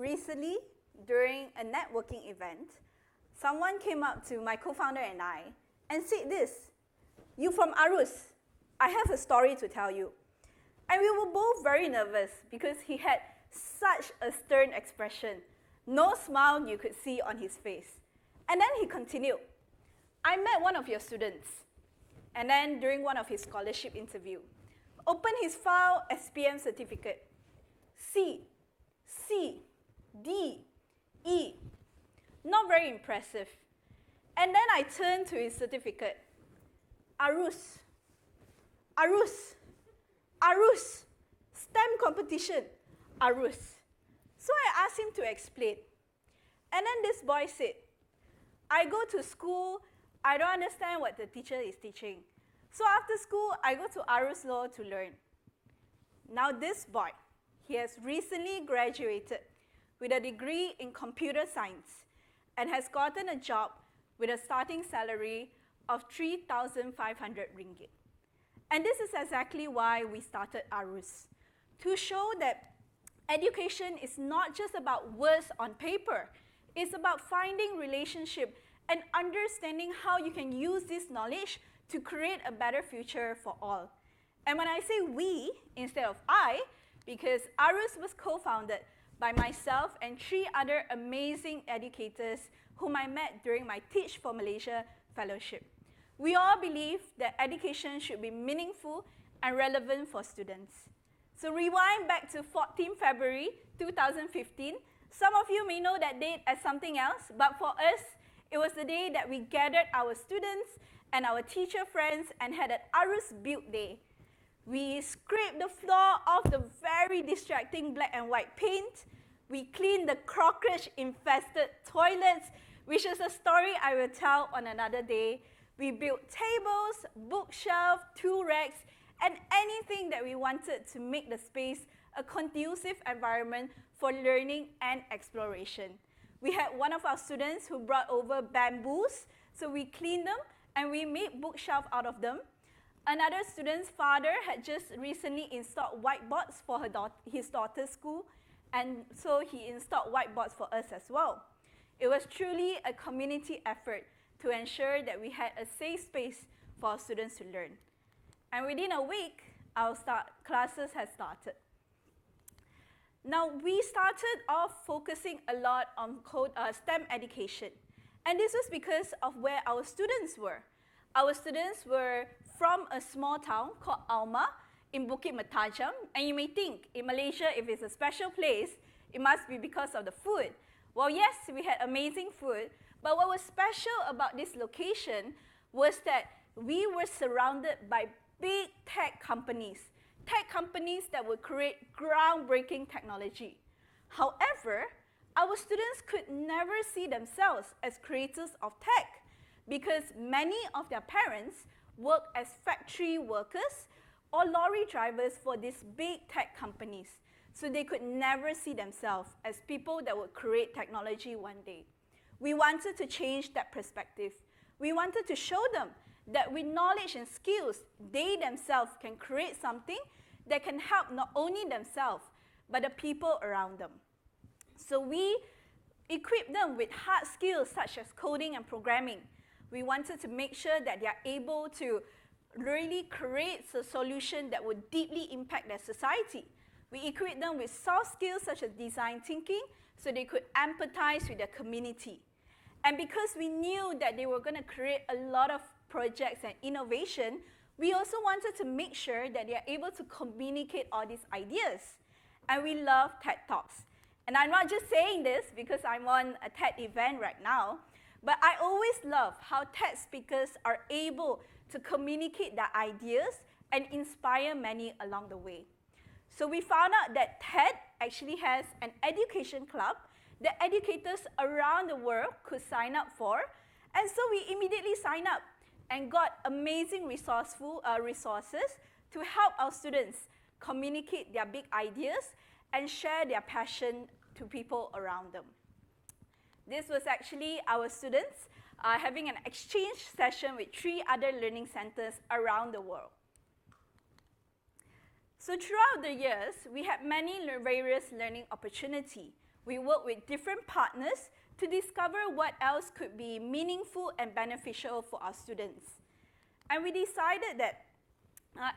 recently, during a networking event, someone came up to my co-founder and I and said this, "You from Arus? I have a story to tell you." And we were both very nervous because he had such a stern expression. No smile you could see on his face. And then he continued, "I met one of your students." And then during one of his scholarship interview, opened his file SPM certificate. C, D, E. Not very impressive. And then I turned to his certificate. Arus, STEM competition, Arus. So I asked him to explain. And then this boy said, "I go to school, I don't understand what the teacher is teaching. So after school, I go to Arus Law to learn." Now this boy, he has recently graduated with a degree in computer science and has gotten a job with a starting salary of 3,500 ringgit. And this is exactly why we started Arus, to show that education is not just about words on paper. It's about finding relationship and understanding how you can use this knowledge to create a better future for all. And when I say we instead of I, because Arus was co-founded by myself and 3 other amazing educators whom I met during my Teach for Malaysia fellowship. We all believe that education should be meaningful and relevant for students. So rewind back to 14 February 2015. Some of you may know that date as something else, but for us, it was the day that we gathered our students and our teacher friends and had an Arus Build Day. We scraped the floor off the very distracting black and white paint. We cleaned the cockroach-infested toilets, which is a story I will tell on another day. We built tables, bookshelves, tool racks, and anything that we wanted to make the space a conducive environment for learning and exploration. We had one of our students who brought over bamboos, so we cleaned them and we made bookshelves out of them. Another student's father had just recently installed whiteboards for his daughter's school, and so he installed whiteboards for us as well. It was truly a community effort to ensure that we had a safe space for our students to learn. And within a week, our classes had started. Now, we started off focusing a lot on STEM education. And this was because of where our students were. Our students were from a small town called Alma in Bukit Metajam. And you may think, in Malaysia, if it's a special place, it must be because of the food. Well, yes, we had amazing food, but what was special about this location was that we were surrounded by big tech companies that would create groundbreaking technology. However, our students could never see themselves as creators of tech because many of their parents worked as factory workers or lorry drivers for these big tech companies. So they could never see themselves as people that would create technology one day. We wanted to change that perspective. We wanted to show them that with knowledge and skills, they themselves can create something that can help not only themselves, but the people around them. So we equipped them with hard skills such as coding and programming. We wanted to make sure that they are able to really create a solution that would deeply impact their society. We equipped them with soft skills such as design thinking so they could empathize with their community. And because we knew that they were going to create a lot of projects and innovation, we also wanted to make sure that they are able to communicate all these ideas. And we love TED Talks. And I'm not just saying this because I'm on a TED event right now, but I always love how TED speakers are able to communicate their ideas and inspire many along the way. So we found out that TED actually has an education club that educators around the world could sign up for. And so we immediately signed up and got amazing resources to help our students communicate their big ideas and share their passion to people around them. This was actually our students having an exchange session with 3 other learning centers around the world. So throughout the years, we had many various learning opportunities. we worked with different partners to discover what else could be meaningful and beneficial for our students. And we decided that,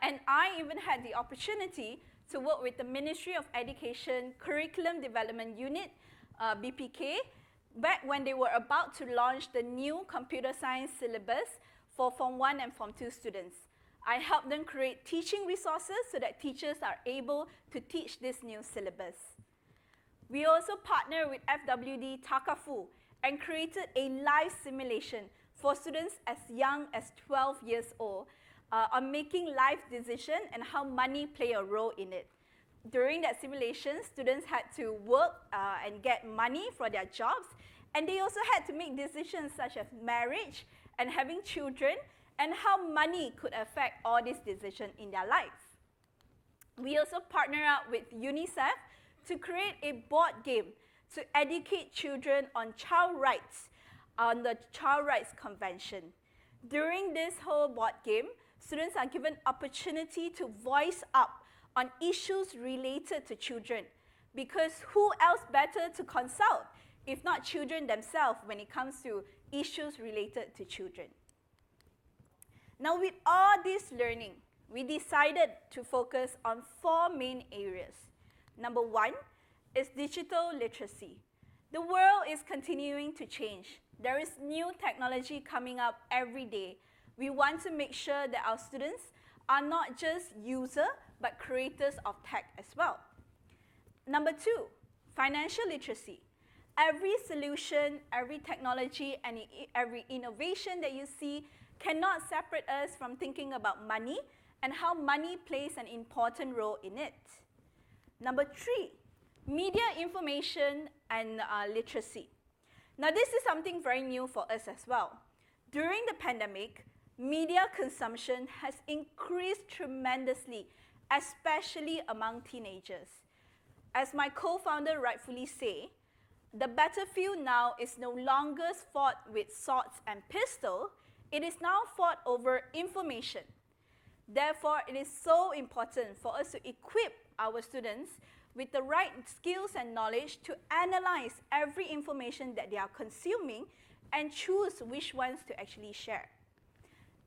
and I even had the opportunity to work with the Ministry of Education Curriculum Development Unit, BPK, back when they were about to launch the new computer science syllabus for Form 1 and Form 2 students. I helped them create teaching resources so that teachers are able to teach this new syllabus. We also partnered with FWD Takafu and created a live simulation for students as young as 12 years old on making life decisions and how money play a role in it. During that simulation, students had to work and get money for their jobs, and they also had to make decisions such as marriage and having children and how money could affect all these decisions in their life. We also partnered up with UNICEF to create a board game to educate children on child rights, on the Child Rights Convention. During this whole board game, students are given opportunity to voice up on issues related to children, because who else better to consult if not children themselves when it comes to issues related to children. Now, with all this learning, we decided to focus on 4 main areas. Number 1 is digital literacy. The world is continuing to change. There is new technology coming up every day. We want to make sure that our students are not just users, but creators of tech as well. Number 2, financial literacy. Every solution, every technology, and every innovation that you see cannot separate us from thinking about money and how money plays an important role in it. Number 3, media information and literacy. Now, this is something very new for us as well. During the pandemic, media consumption has increased tremendously, especially among teenagers. As my co-founder rightfully say, the battlefield now is no longer fought with swords and pistols, it is now fought over information. Therefore, it is so important for us to equip our students with the right skills and knowledge to analyze every information that they are consuming and choose which ones to actually share.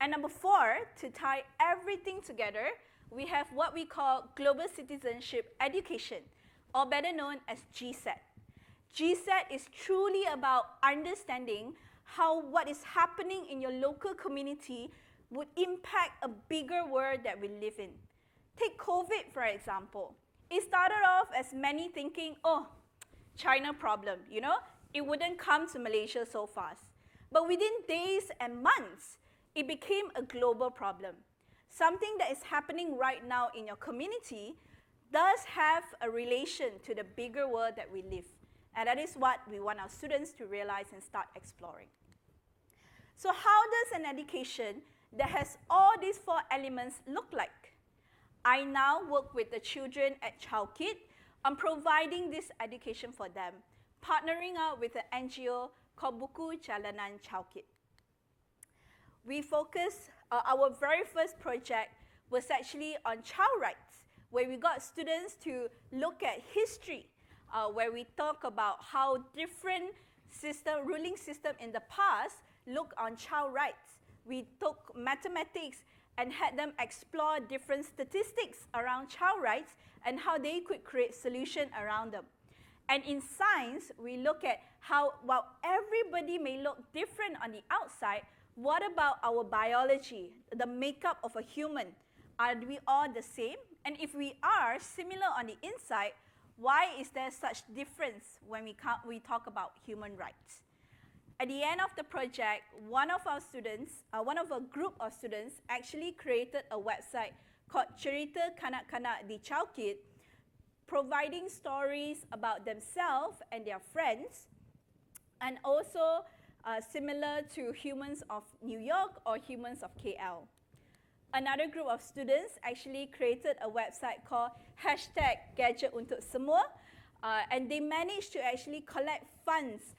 And number 4, to tie everything together, we have what we call Global Citizenship Education, or better known as GCET. GCET is truly about understanding how what is happening in your local community would impact a bigger world that we live in. Take COVID, for example. It started off as many thinking, oh, China problem, you know, it wouldn't come to Malaysia so fast. But within days and months, it became a global problem. Something that is happening right now in your community does have a relation to the bigger world that we live. And that is what we want our students to realize and start exploring. So how does an education that has all these 4 elements look like? I now work with the children at ChildKit on providing this education for them, partnering up with an NGO called Buku Jalanan ChildKit. We focus, our very first project was actually on child rights, where we got students to look at history, where we talk about how different ruling system in the past look on child rights. We took mathematics and had them explore different statistics around child rights and how they could create solutions around them. And in science, we look at how, while everybody may look different on the outside, what about our biology, the makeup of a human? Are we all the same? And if we are similar on the inside, why is there such difference when we talk about human rights? At the end of the project, one of a group of students actually created a website called Cerita Kanak-Kanak di ChildKit, providing stories about themselves and their friends, and also similar to Humans of New York or Humans of KL. Another group of students actually created a website called #Gadget Untuk Semua, and they managed to actually collect funds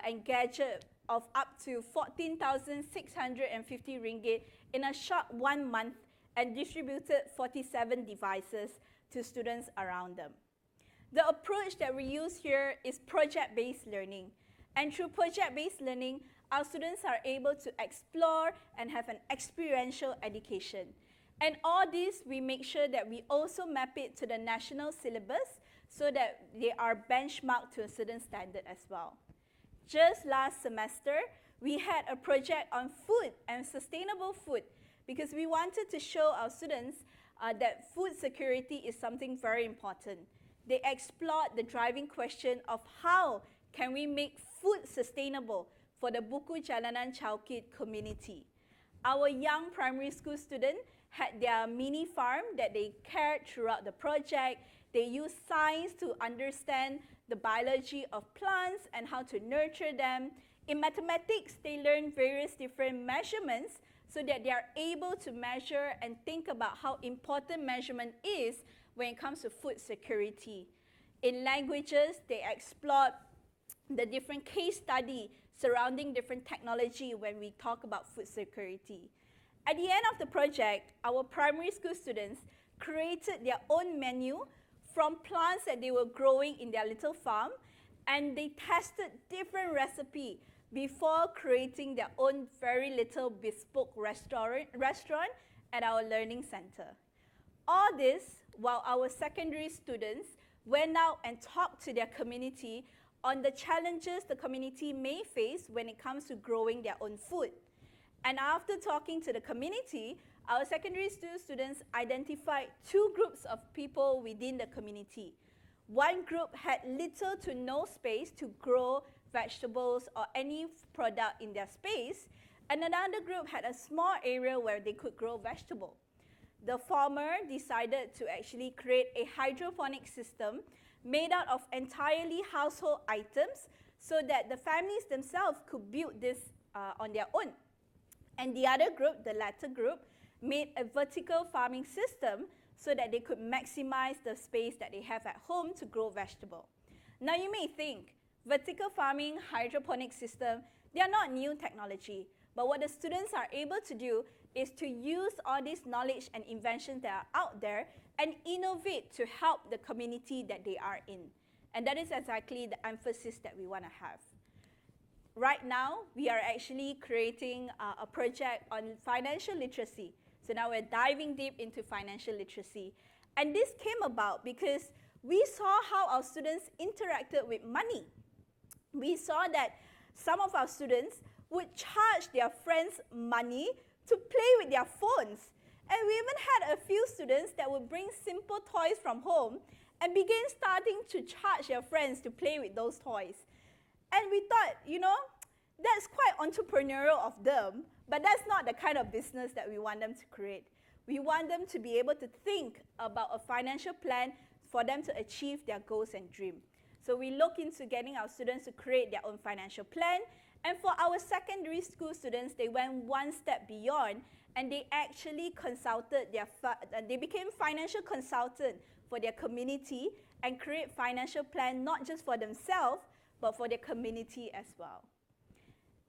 and gadget of up to 14,650 ringgit in a short 1 month and distributed 47 devices to students around them. The approach that we use here is project-based learning. And through project-based learning, our students are able to explore and have an experiential education. And all this, we make sure that we also map it to the national syllabus so that they are benchmarked to a certain standard as well. Just last semester, we had a project on food and sustainable food because we wanted to show our students that food security is something very important. They explored the driving question of how can we make food sustainable for the Buku Jalanan Chowkit community. Our young primary school students had their mini farm that they cared throughout the project. They used science to understand the biology of plants and how to nurture them. In mathematics, they learned various different measurements so that they are able to measure and think about how important measurement is when it comes to food security. In languages, they explored the different case study surrounding different technology when we talk about food security. At the end of the project, our primary school students created their own menu from plants that they were growing in their little farm, and they tested different recipes before creating their own very little bespoke restaurant at our learning center. All this while our secondary students went out and talked to their community on the challenges the community may face when it comes to growing their own food. And after talking to the community, our secondary students identified two groups of people within the community. One group had little to no space to grow vegetables or any product in their space, and another group had a small area where they could grow vegetables. The former decided to actually create a hydroponic system made out of entirely household items so that the families themselves could build this on their own. And the other group, the latter group, made a vertical farming system so that they could maximize the space that they have at home to grow vegetables. Now you may think, vertical farming, hydroponic system, they are not new technology. But what the students are able to do is to use all this knowledge and inventions that are out there and innovate to help the community that they are in. And that is exactly the emphasis that we want to have. Right now, we are actually creating a project on financial literacy. So now we're diving deep into financial literacy. And this came about because we saw how our students interacted with money. We saw that some of our students would charge their friends money to play with their phones. And we even had a few students that would bring simple toys from home and begin starting to charge their friends to play with those toys. And we thought, that's quite entrepreneurial of them, but that's not the kind of business that we want them to create. We want them to be able to think about a financial plan for them to achieve their goals and dreams. So we look into getting our students to create their own financial plan. And for our secondary school students, they went one step beyond, and they actually consulted they became financial consultants for their community and create financial plan not just for themselves, but for their community as well.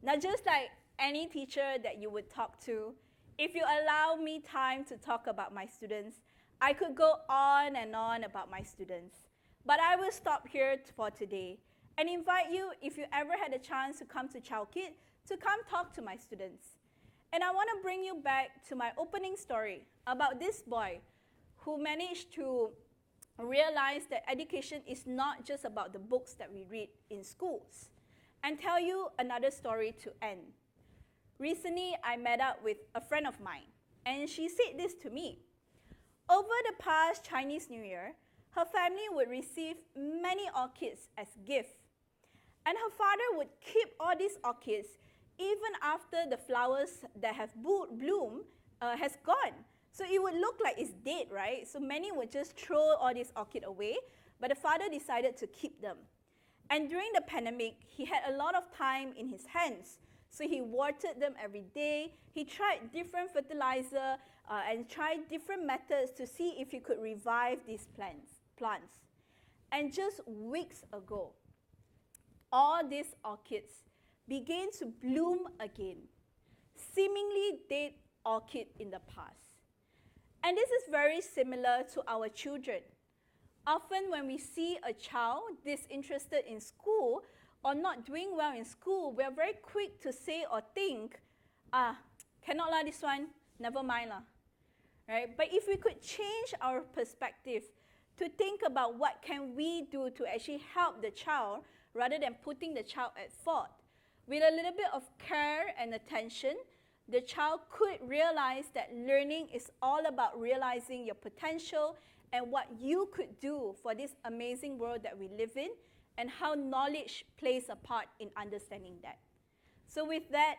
Now, just like any teacher that you would talk to, if you allow me time to talk about my students, I could go on and on about my students. But I will stop here for today and invite you, if you ever had a chance to come to Chowkit, to come talk to my students. And I want to bring you back to my opening story about this boy who managed to realize that education is not just about the books that we read in schools, and tell you another story to end. Recently, I met up with a friend of mine, and she said this to me. Over the past Chinese New Year, her family would receive many orchids as gifts. And her father would keep all these orchids even after the flowers that have bloomed has gone. So it would look like it's dead, right? So many would just throw all these orchids away, but the father decided to keep them. And during the pandemic, he had a lot of time in his hands. So he watered them every day. He tried different fertilizer and tried different methods to see if he could revive these plants. And just weeks ago, all these orchids began to bloom again, seemingly dead orchid in the past. And this is very similar to our children. Often when we see a child disinterested in school or not doing well in school, we are very quick to say or think, cannot lah this one, never mind lah. Right? But if we could change our perspective to think about what can we do to actually help the child rather than putting the child at fault, with a little bit of care and attention, the child could realize that learning is all about realizing your potential and what you could do for this amazing world that we live in, and how knowledge plays a part in understanding that. So with that,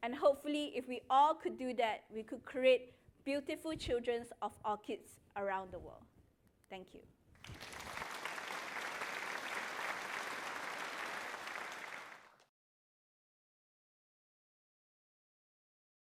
and hopefully if we all could do that, we could create beautiful children of orchids around the world. Thank you.